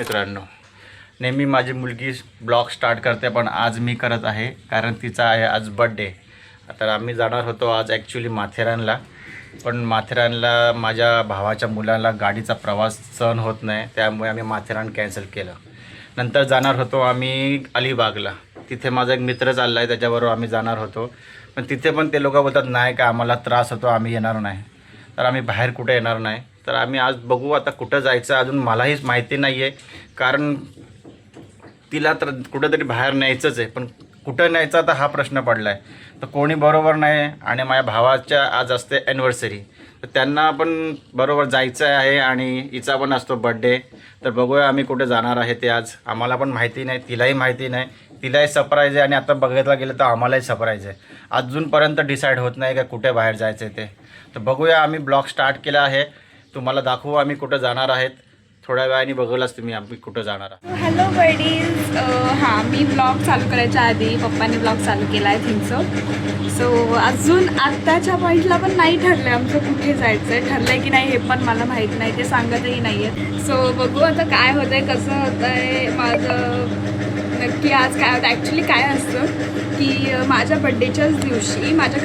मित्रांनो, नेहमी माझी मुलगी ब्लॉग स्टार्ट करते, पण आज मी करत आहे कारण तिचा आहे आज बड्डे. तर आम्ही जाणार होतो आज ॲक्च्युली माथेरानला, पण माथेरानला माझ्या भावाच्या मुलाला गाडीचा प्रवास सहन होत नाही, त्यामुळे आम्ही माथेरान कॅन्सल केलं. नंतर जाणार होतो आम्ही अलिबागला. तिथे माझा एक मित्र चालला आहे, त्याच्याबरोबर आम्ही जाणार होतो. पण तिथे पण ते लोक बोलतात नाही का आम्हाला त्रास होतो, आम्ही येणार नाही. तर आम्ही बाहेर कुठे येणार नाही. तर आम्ही आज बघू आता कुठं जायचं, अजून मलाहीच माहिती नाही आहे. कारण तिला तर कुठंतरी बाहेर न्यायचंच आहे, पण कुठं न्यायचं आता हा प्रश्न पडला आहे. तर कोणी बरोबर नाही, आणि माझ्या भावाच्या आज असते ॲनिव्हर्सरी, तर त्यांना पण बरोबर जायचं आहे आणि हिचा पण असतो बड्डे. तर बघूया आम्ही कुठे जाणार आहे ते. आज आम्हाला पण माहिती नाही, तिलाही माहिती नाही. तिलाही सरप्राईज आहे आणि आता बघायला गेलं तर आम्हालाही सरप्राईज आहे. अजूनपर्यंत डिसाईड होत नाही का कुठे बाहेर जायचं आहे ते. तर बघूया, आम्ही ब्लॉग स्टार्ट केला आहे, तुम्हाला दाखवू आम्ही कुठं जाणार आहेत. थोड्या वेळाने बघूलाच तुम्ही आम्ही कुठं जाणार आहोत. Hello buddies. हां, मी ब्लॉग चालू करायच्या आधी पप्पांनी ब्लॉग चालू केला आहे थिंक सो अजून आत्ताच्या पॉईंटला पण नाही ठरलं आहे आमचं कुठे जायचं आहे. ठरलं आहे की नाही हे पण मला माहीत नाही, ते सांगतही नाही आहे. सो बघू आता काय होतं आहे, कसं होतं आहे माझं नक्की. आज काय होतं ॲक्च्युली काय असतं की माझ्या बड्डेच्याच दिवशी माझ्या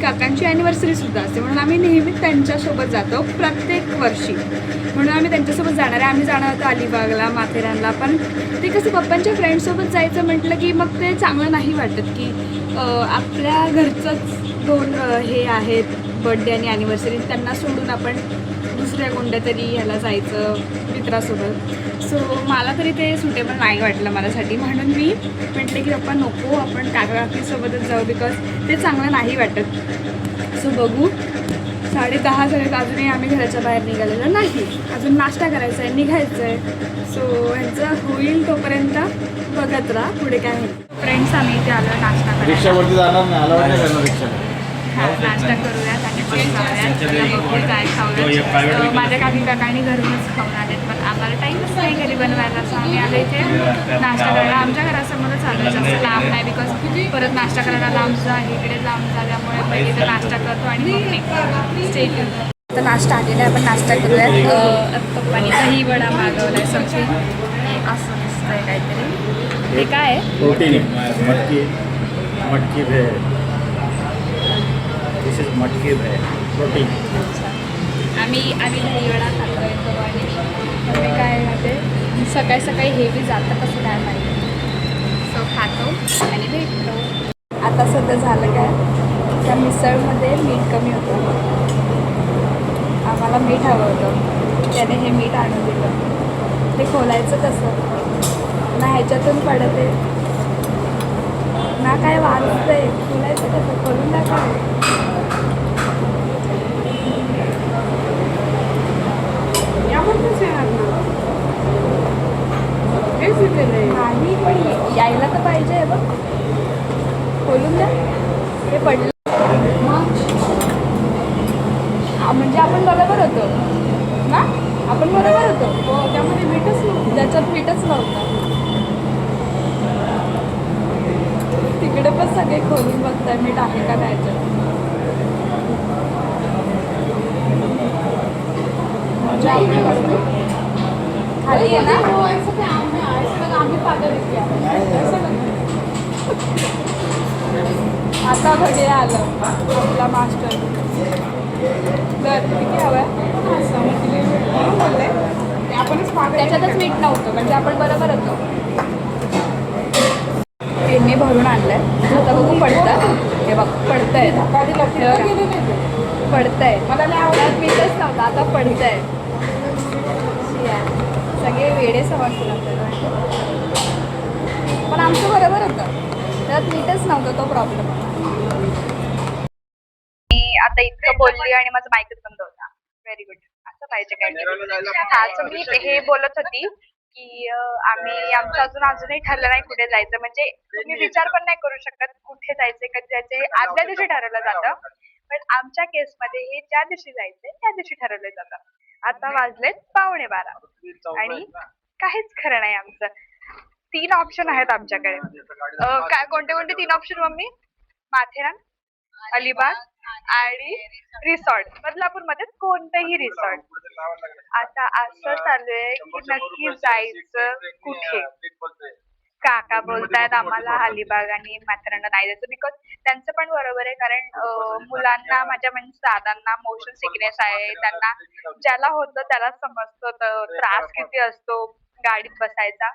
काकांची ॲनिव्हर्सरीसुद्धा असते, म्हणून आम्ही नेहमी त्यांच्यासोबत जातो प्रत्येक वर्षी. म्हणून आम्ही त्यांच्यासोबत जाणार आहे. आम्ही जाणार होतो अलिबागला, माथेरानला. पण ते कसं पप्पांच्या फ्रेंड्ससोबत जायचं म्हटलं की मग ते चांगलं नाही वाटत की आपल्या घरचंच दोन हे आहेत बड्डे आणि ॲनिव्हर्सरी, त्यांना सोडून आपण दुसऱ्या कोणत्या तरी ह्याला जायचं मित्रासोबत. सो मला तरी ते सुटेबल नाही वाटलं माझ्यासाठी, म्हणून मी म्हटले की पप्पा नको, आपण काकाकाकीसोबतच जाऊ, बिकॉज ते चांगलं नाही वाटत. सो बघू, 10:30 झालेत, अजूनही आम्ही घराच्या बाहेर निघालेलो नाही. अजून नाश्ता करायचा आहे, निघायचं आहे. सो ह्यांचं होईल तोपर्यंत बघत राहा पुढे काय होईल. फ्रेंड्स आम्ही इथे आलो नाश्ता करायला. रिक्षावरती जाणार नाही, आला वाटतं करणार रिक्षा. हां, नाश्ता करूयात आणि पण जाऊयात. बघू काय खाऊयात. माझ्या काकांनी घरूनच खाऊन आलेत, पण आम्हाला टाईमच नाही घरी बनवायला. असं आम्ही आलो इथे नाश्ता करायला. आमच्या घरासमोरच आलो, जास्त लांब नाही, बिकॉज परत नाश्ता करायला लांबचं आहे, इकडे लांब झाल्यामुळे पहिले इथं नाश्ता करतो आणि मग निघतो स्टेट. आता नाश्ता आलेला आहे, आपण नाश्ता करूयात. पप्पानी दही वडा मागवला आहे, समथिंग असं दिसतंय काहीतरी. हे काय आहे? प्रोटीन मटकी भेळ. दिस इज मटकी भेळ प्रोटीन. आम्ही दही वडा खातो येतो आणि हे काय ते सकाळी सकाळी हेवी जातं कसं काय माहिती. सो खातो आणि भेटतो. आता सध्या झालं काय, त्या मिसळमध्ये मीठ कमी होतं. आम्हाला मीठ हवं होतं, त्याने हे मीठ आणून दिलं. ते खोलायचं कसं ना, ह्याच्यातून पडते ना, काय वाजतंय, खोलायचं कसं, खोलून टाका. नाही पण यायला तर पाहिजे. बघ खोलून द्या, हे पडलं म्हणजे आपण बरोबर होतो ना, आपण बरोबर होतो. हो, त्यामध्ये मीठच नव्हतं, त्याच्यात मीठच नव्हतं. तिकडे पण सगळे खोलून बघताय मीठ आहे का त्याच्यात. खाली आहे ना, आता घरी आलं आपला मास्टर. तर किती हवं आहे बोलले, त्याच्यातच मीठ नव्हतं म्हणजे आपण बरोबर होतो. त्यांनी भरून आणलंय, आता बघू पडतं. हे बघ पडतंय, पडतंय. त्यात मीठच नव्हतं, आता पडतंय. सगळे वेडे समजतील आपल्याला, पण आमचं बरोबर होतं, त्यात मीठच नव्हतं, तो प्रॉब्लेम. आता इतकं बोलली आणि माझा माईकच बंद होता. व्हेरी गुड, असं पाहिजे काय. हा, सो मी हे बोलत होती की आमचं अजूनही ठरलं नाही कुठे जायचं. म्हणजे तुम्ही विचार पण नाही करू शकत कुठे जायचंय, कधी जायचंय. आदल्या दिवशी ठरवलं जातं, पण आमच्या केसमध्ये हे ज्या दिवशी जायचंय त्या दिवशी ठरवलं जातं. आता वाजलेत 11:15 आणि काहीच खरं नाही आमचं. 3 ऑप्शन आहेत आमच्याकडे. काय कोणते 3 ऑप्शन मम्मी? माथेरान, अलिबाग आणि रिसॉर्ट, बदलापूरमध्ये कोणतंही रिसॉर्ट. आता असं चालू आहे की नक्की जायचं कुठे. काका बोलतायत आम्हाला अलिबाग आणि माथेरानला नाही जायचं, बिकॉज त्यांचं पण बरोबर आहे. कारण मुलांना, माझ्या म्हणजे दादांना मोशन सिकनेस आहे. त्यांना ज्याला होतं त्याला समजतं त्रास किती असतो गाडीत बसायचा.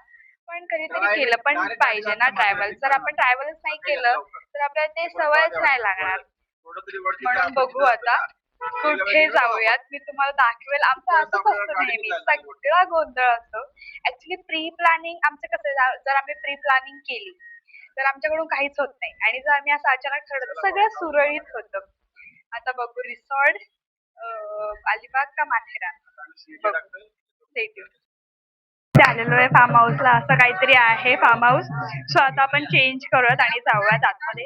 पण कधीतरी केलं पण पाहिजे ना ट्रॅव्हल. जर आपण ट्रॅव्हलच नाही केलं तर आपल्याला ते सवयच नाही लागणार. म्हणून बघू आता कुठे जाऊयात. मी तुम्हाला दाखवेल. आमचं असंच असतं नेहमी, सगळा गोंधळ असतो. ऍक्च्युली प्री प्लॅनिंग आमचं कसं, जर आम्ही प्री प्लॅनिंग केली तर आमच्याकडून काहीच होत नाही, आणि जर आम्ही असं अचानक ठरवलं सगळं सुरळीत होतं. आता बघू रिसॉर्ट, अलिबाग का माथेरान. आलेलो आहे फार्म हाऊसला. असं काहीतरी आहे फार्म हाऊस. सो आता आपण चेंज करूयात आणि जाऊयात आतमध्ये.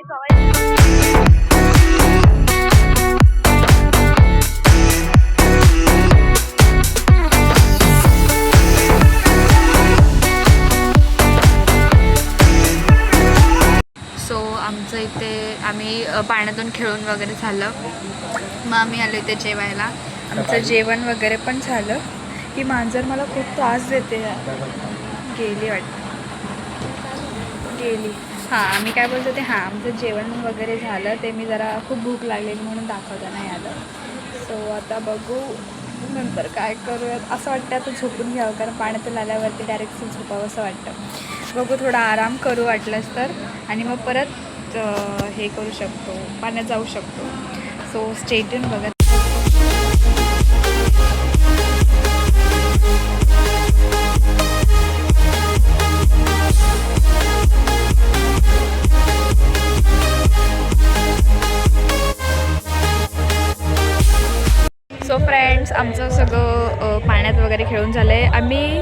सो आमचं इथे आम्ही पाण्यातून खेळून वगैरे झालं, मग आम्ही आलो इथे जेवायला. आमचं जेवण वगैरे पण झालं. ही मांजर मला खूप त्रास देते. गेली वाटतं, गेली. हां, आम्ही काय बोलतो ते, हां आमचं जेवण वगैरे झालं. ते मी जरा खूप भूक लागलेली म्हणून दाखवता नाही आलं. सो आता बघू नंतर काय करूयात. असं वाटतं आता झोपून घ्यावं, कारण पाण्यातून आल्यावरती डायरेक्ट झोपावं असं वाटतं. बघू, थोडा आराम करू वाटलंच तर, आणि मग परत हे करू शकतो, पाण्यात जाऊ शकतो. सो स्टे ट्यून बघा. सो फ्रेंड्स, आमचं सगळं पाण्यात वगैरे खेळून झालं आहे. आम्ही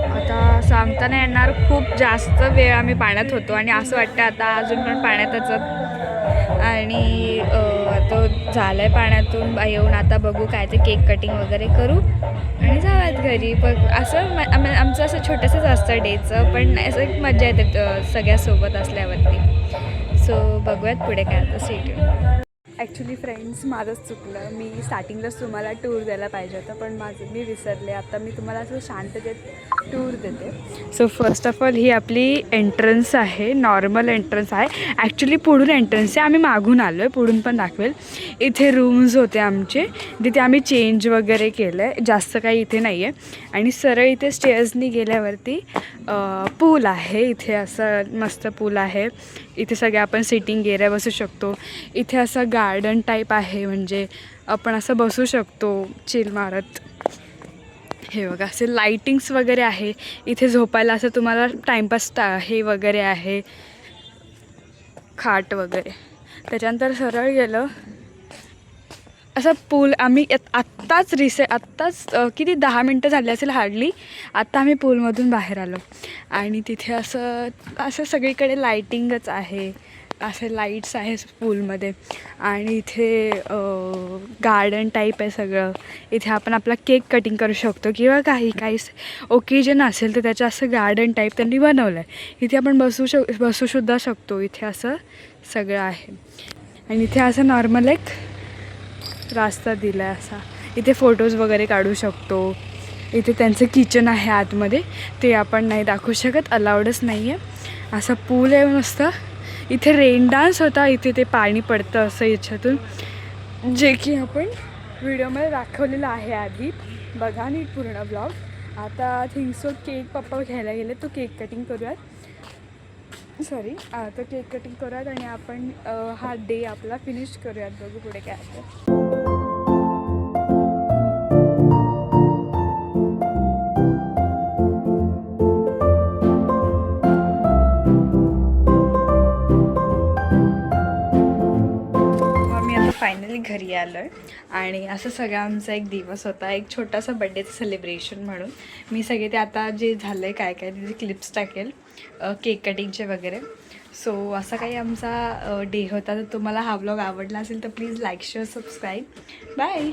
आता सांगता नाही येणार, खूप जास्त वेळ आम्ही पाण्यात होतो, आणि असं वाटतं आता अजून पण पाण्यातच. आणि तो झालं आहे पाण्यातून येऊन. आता बघू काय ते केक कटिंग वगैरे करू आणि जाऊयात घरी. पण असं आमचं असं छोटंसंच असतं डेचं, पण असं एक मजा येते सगळ्यासोबत असल्यावरती. सो बघूयात पुढे काय आता. सीट ॲक्च्युली फ्रेंड्स, माझंच चुकलं. मी स्टार्टिंगलाच तुम्हाला टूर द्यायला पाहिजे होतं, पण मी विसरले. आता मी तुम्हाला असं शांततेत टूर देते. So first of all he आपली एंट्रन्स आहे, नॉर्मल एंट्रन्स आहे. ॲक्च्युली पुढून एंट्रन्स आहे, आम्ही मागून आलो आहे. पुढून पण दाखवेल. इथे रूम्स होते आमचे, तिथे आम्ही चेंज वगैरे केलं आहे. जास्त काही इथे नाही आहे. आणि सरळ इथे स्टेअर्सनी गेल्यावरती पूल आहे. इथे असं मस्त पूल आहे. इथे सगळे आपण सिटिंग एरिया बसू शकतो. इथे असं गार्डन टाईप आहे, म्हणजे आपण असं बसू शकतो चिल मारत. हे बघा, असे लाईटिंग्स वगैरे आहे. इथे झोपायला असं तुम्हाला टाईमपास हे वगैरे आहे, खाट वगैरे. त्याच्यानंतर सरळ गेलं असं पूल. आम्ही आत्ताच किती 10 मिनटं झाली असेल हार्डली. आत्ता आम्ही पूलमधून बाहेर आलो, आणि तिथे असं सगळीकडे लाईटिंगच आहे. असे लाईट्स आहे पूलमध्ये, आणि इथे गार्डन टाईप आहे सगळं. इथे आपण आपला केक कटिंग करू शकतो, किंवा काही ओकेजन असेल तर त्याचं असं गार्डन टाईप त्यांनी बनवलं आहे. इथे आपण बसूसुद्धा शकतो. इथे असं सगळं आहे, आणि इथे असं नॉर्मल एक रास्ता दिला आहे असा. इथे फोटोज वगैरे काढू शकतो. इथे त्यांचं किचन आहे आतमध्ये, ते आपण नाही दाखवू शकत, अलाउडच नाही आहे. असा पूल आहे मस्त. इथे रेन डान्स होता. इथे ते पाणी पडतं असं याच्यातून, जे की आपण व्हिडिओमध्ये दाखवलेलं आहे आधी. बघा नीट पूर्ण ब्लॉग. आता थिंक सो केक पप्पा घ्यायला गेले, तो केक कटिंग करूयात. तो केक कटिंग करूयात, आणि आपण हा डे आपला फिनिश करूयात. बघू पुढे काय असतं. फायनली घरी आलो आहे, आणि असं सगळं आमचा एक दिवस होता. एक छोटासा बड्डेचं सेलिब्रेशन म्हणून मी सगळे ते आता जे झालं आहे काय तिथे क्लिप्स टाकेल केक कटिंगचे वगैरे. सो असा काही आमचा डे होता. तर तुम्हाला हा व्लॉग आवडला असेल तर please like share subscribe. Bye.